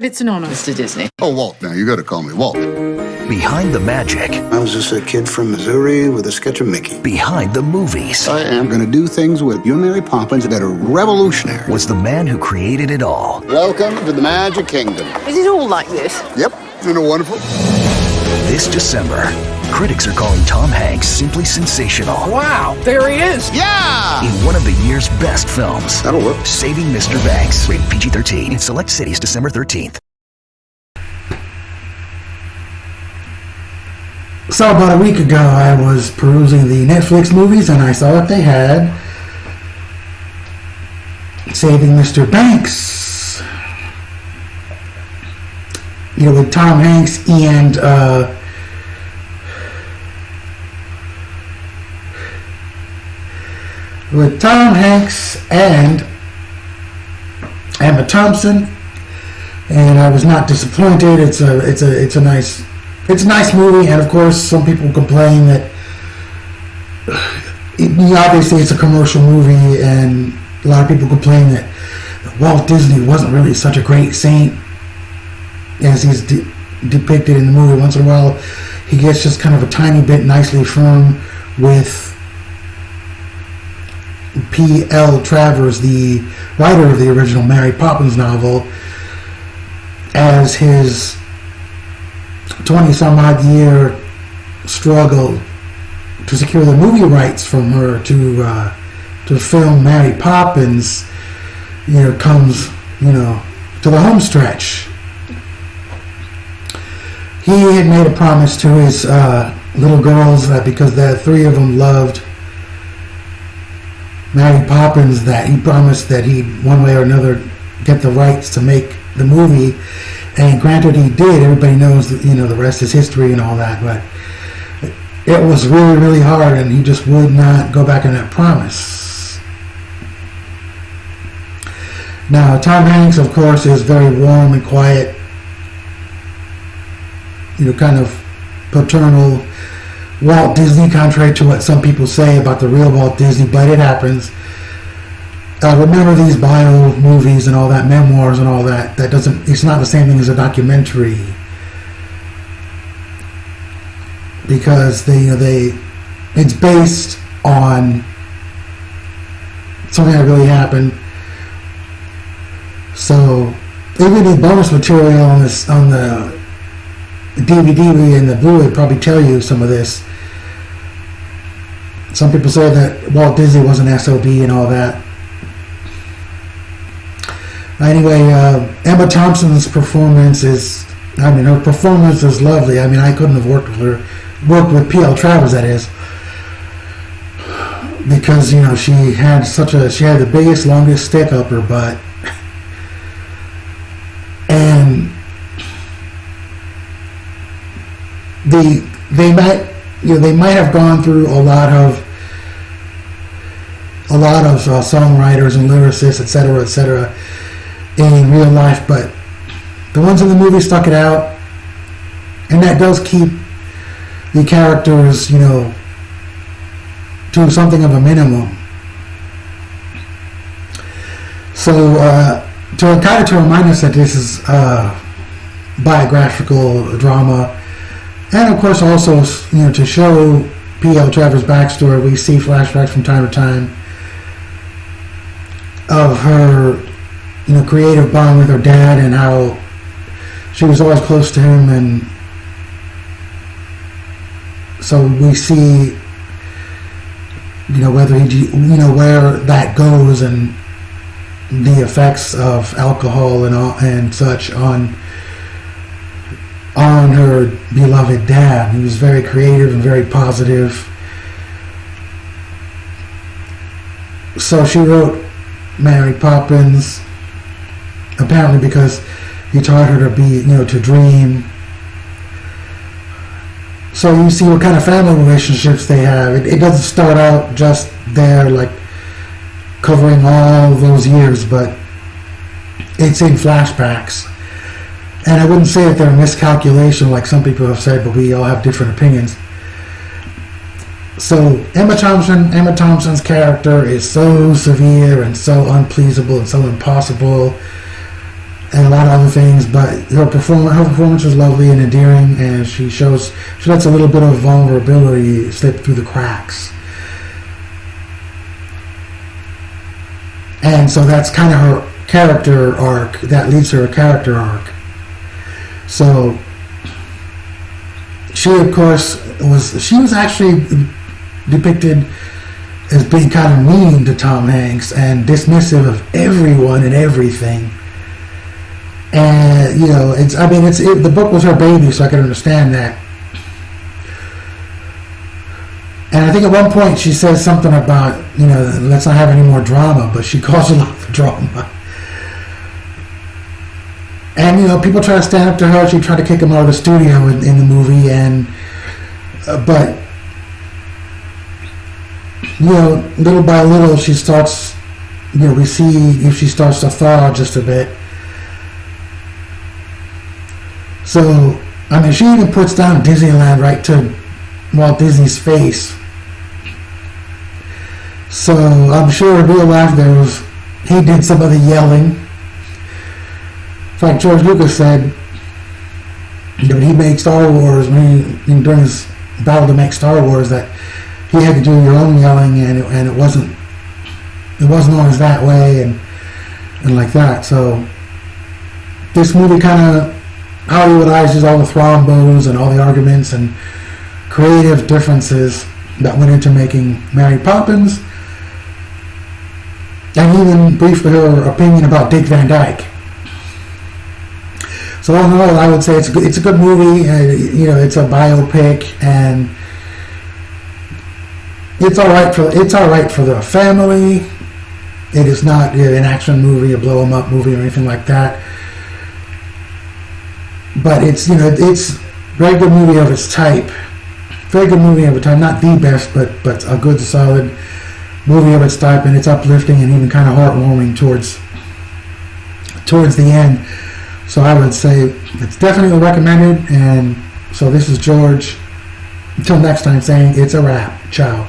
It's an honor, Mr. Disney. Oh, Walt, now you gotta call me Walt. Behind the magic. I was just a kid from Missouri with a sketch of Mickey. Behind the movies. I am gonna do things with your Mary Poppins that are revolutionary. Was the man who created it all. Welcome to the Magic Kingdom. Is it all like this? Yep, isn't it wonderful? This December, critics are calling Tom Hanks simply sensational. Wow, there he is. Yeah! In one of the year's best films. That'll work. Saving Mr. Banks. Rated PG-13 in select cities December 13th. So about a week ago, I was perusing the Netflix movies, and I saw that they had Saving Mr. Banks, with Tom Hanks and Emma Thompson, and I was not disappointed. It's a nice movie, and of course, some people complain that obviously it's a commercial movie, and a lot of people complain that Walt Disney wasn't really such a great saint as he's depicted in the movie. Once in a while, he gets just kind of a tiny bit nicely firm with P.L. Travers, the writer of the original Mary Poppins novel, as his 20-some-odd year struggle to secure the movie rights from her to film Mary Poppins, comes, to the home stretch. He had made a promise to his little girls that because the three of them loved Mary Poppins, that he promised that he'd one way or another get the rights to make the movie. And granted, he did. Everybody knows that, the rest is history and all that. But it was really, really hard, and he just would not go back on that promise. Now, Tom Hanks, of course, is very warm and quiet, kind of paternal Walt Disney, contrary to what some people say about the real Walt Disney, but it happens. Remember these bio movies and all that, memoirs and all that. It's not the same thing as a documentary, because it's based on something that really happened. So even the bonus material on the DVD and the Blu-ray probably tell you some of this. Some people say that Walt Disney was an SOB and all that. Anyway, Emma Thompson's performance her performance is lovely. I couldn't have worked with P.L. Travers, that is, because, she had the biggest, longest stick up her butt. And they might have gone through a lot of songwriters and lyricists, etc., in real life, but the ones in the movie stuck it out, and that does keep the characters, to something of a minimum. So, to remind us that this is biographical drama, and of course also, to show P.L. Travers' backstory, we see flashbacks from time to time of her, creative bond with her dad, and how she was always close to him, and so we see, whether where that goes, and the effects of alcohol and such on her beloved dad. He was very creative and very positive. So she wrote Mary Poppins, apparently because he taught her to dream. So you see what kind of family relationships they have. It doesn't start out just there, like covering all those years, but it's in flashbacks. And I wouldn't say that they're a miscalculation like some people have said, but we all have different opinions. So Emma Thompson's character is so severe and so unpleasable and so impossible and a lot of other things, but her performance is lovely and endearing, and she lets a little bit of vulnerability slip through the cracks. And so that's kind of her character arc, that leads to her character arc. So she, of course, was actually depicted as being kind of mean to Tom Hanks and dismissive of everyone and everything. And the book was her baby, so I can understand that. And I think at one point she says something about, let's not have any more drama, but she calls a lot of drama. And, people try to stand up to her. She tried to kick him out of the studio in the movie, but little by little she starts, we see if she starts to thaw just a bit. So, she even puts down Disneyland right to Walt Disney's face. So, I'm sure in real life he did some of the yelling. In fact, George Lucas said when he made Star Wars, during his battle to make Star Wars, that he had to do your own yelling, and it wasn't always that way, and like that. So, this movie kind of Hollywoodizes all the thrombos and all the arguments and creative differences that went into making Mary Poppins, and even briefly her opinion about Dick Van Dyke. So all in all, I would say it's a good movie. It's a biopic, and it's all right for the family. It is not an action movie, a blow 'em up movie, or anything like that. But it's it's a very good movie of its type. Very good movie of its time. Not the best, but a good, solid movie of its type, and it's uplifting and even kind of heartwarming towards the end. So I would say it's definitely recommended. And so this is George. Until next time, saying it's a wrap. Ciao.